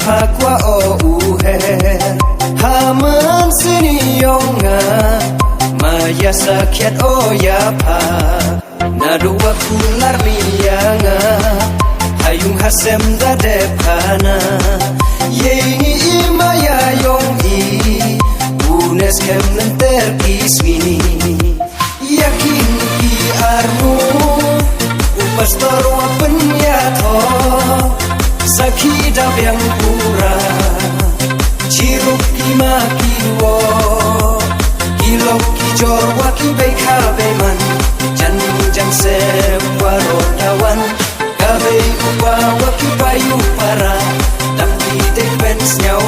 pakwa o uher haman siniyonga maya sakyat o yapa nadua kular miyanga hayung hasem da depana yengi imaya yongi unes kem nenter kismini yakin ki armu upastor wa penyato sakhi dabyang pura chiruk ki makiwo kilok ki jorwa ki bekha beman jan jang se warotawan kabe upa wa ki payu para tapi defense nyau